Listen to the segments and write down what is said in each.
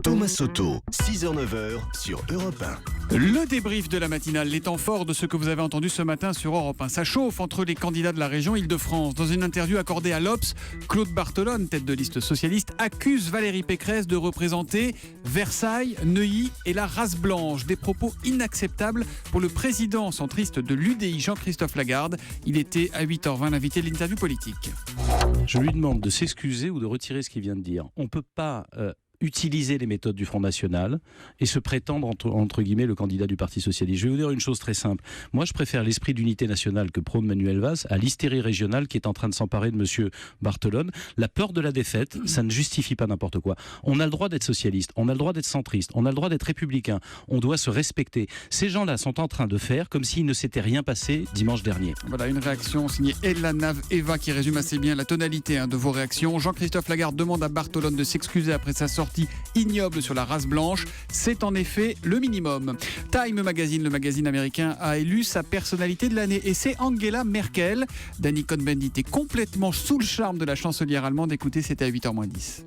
Thomas Soto, 6h-9h sur Europe 1. Le débrief de la matinale, les temps forts de ce que vous avez entendu ce matin sur Europe 1. Ça chauffe entre les candidats de la région Île-de-France. Dans une interview accordée à l'Obs, Claude Barthelone, tête de liste socialiste, accuse Valérie Pécresse de représenter Versailles, Neuilly et la race blanche. Des propos inacceptables pour le président centriste de l'UDI, Jean-Christophe Lagarde. Il était à 8h20 l'invité de l'interview politique. Je lui demande de s'excuser ou de retirer ce qu'il vient de dire. On ne peut pas utiliser les méthodes du Front National et se prétendre entre guillemets le candidat du Parti Socialiste. Je vais vous dire une chose très simple. Moi, je préfère l'esprit d'unité nationale que prône Manuel Valls à l'hystérie régionale qui est en train de s'emparer de monsieur Barthelone. La peur de la défaite, ça ne justifie pas n'importe quoi. On a le droit d'être socialiste, on a le droit d'être centriste, on a le droit d'être républicain. On doit se respecter. Ces gens-là sont en train de faire comme s'il ne s'était rien passé dimanche dernier. Voilà une réaction signée Ella Nav Eva qui résume assez bien la tonalité de vos réactions. Jean-Christophe Lagarde demande à Barthelone de s'excuser après sa sortie ignoble sur la race blanche. C'est en effet le minimum. Time Magazine, le magazine américain, a élu sa personnalité de l'année et c'est Angela Merkel. Danny Cohn-Bendit est complètement sous le charme de la chancelière allemande. Écoutez, c'était à 8h-10.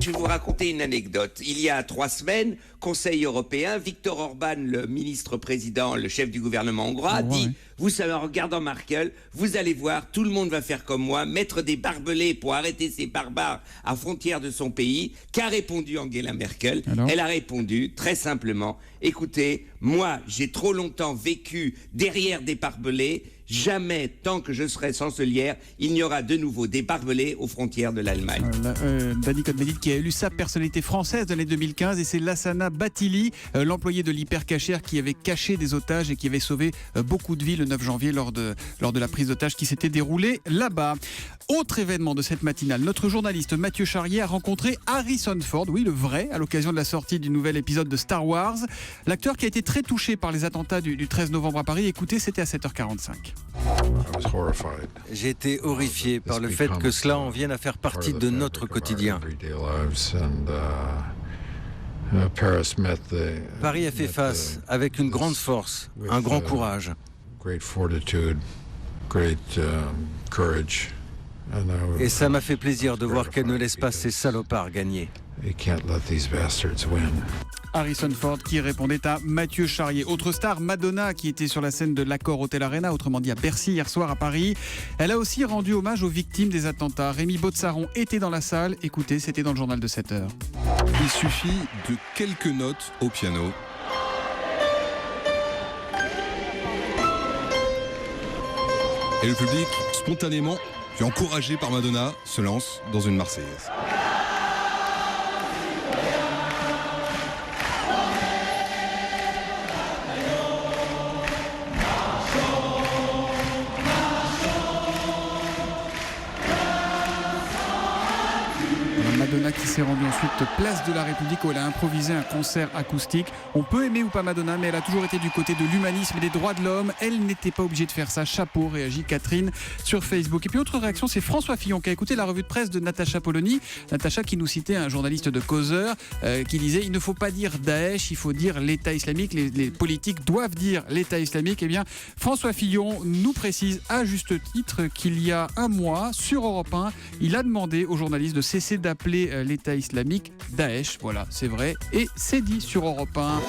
Je vais vous raconter une anecdote. Il y a 3 semaines, Conseil européen, Viktor Orban, le ministre-président, le chef du gouvernement hongrois, dit vous savez, en regardant Merkel, vous allez voir, tout le monde va faire comme moi, mettre des barbelés pour arrêter ces barbares à frontière de son pays. Qu'a répondu Angela Merkel? Elle a répondu très simplement, écoutez, moi j'ai trop longtemps vécu derrière des barbelés, jamais, tant que je serai chancelière, il n'y aura de nouveau des barbelés aux frontières de l'Allemagne. Danny Cohn-Bendit qui a élu sa personnalité française de l'année 2015 et c'est Lassana Bathily, l'employé de l'hypercachère qui avait caché des otages et qui avait sauvé beaucoup de vies le 9 janvier lors de la prise d'otages qui s'était déroulée là-bas. Autre événement de cette matinale, notre journaliste Mathieu Charrier a rencontré Harrison Ford, oui le vrai, à l'occasion de la sortie du nouvel épisode de Star Wars. L'acteur qui a été très touché par les attentats du 13 novembre à Paris, écoutez, c'était à 7h45. J'ai été horrifié par le fait que cela en vienne à faire partie de notre quotidien. Paris a fait face avec une grande force, un grand courage. Et ça m'a fait plaisir de voir qu'elle ne laisse pas ces salopards gagner. Harrison Ford qui répondait à Mathieu Charrier. Autre star, Madonna, qui était sur la scène de l'Accor Hotel Arena, autrement dit à Bercy hier soir à Paris. Elle a aussi rendu hommage aux victimes des attentats. Rémi Botsaron était dans la salle. Écoutez, c'était dans le journal de 7h. Il suffit de quelques notes au piano. Et le public, spontanément, puis encouragé par Madonna, se lance dans une Marseillaise. Madonna qui s'est rendue ensuite place de la République où elle a improvisé un concert acoustique. On peut aimer ou pas Madonna, mais elle a toujours été du côté de l'humanisme et des droits de l'homme. Elle n'était pas obligée de faire ça. Chapeau, réagit Catherine sur Facebook. Et puis autre réaction, c'est François Fillon qui a écouté la revue de presse de Natacha Polony. Natacha qui nous citait un journaliste de Causeur qui disait il ne faut pas dire Daesh, il faut dire l'État islamique. Les politiques doivent dire l'État islamique. Eh bien, François Fillon nous précise à juste titre qu'il y a un mois, sur Europe 1, il a demandé aux journalistes de cesser d'appeler l'État islamique Daesh. Voilà, c'est vrai. Et c'est dit sur Europe 1.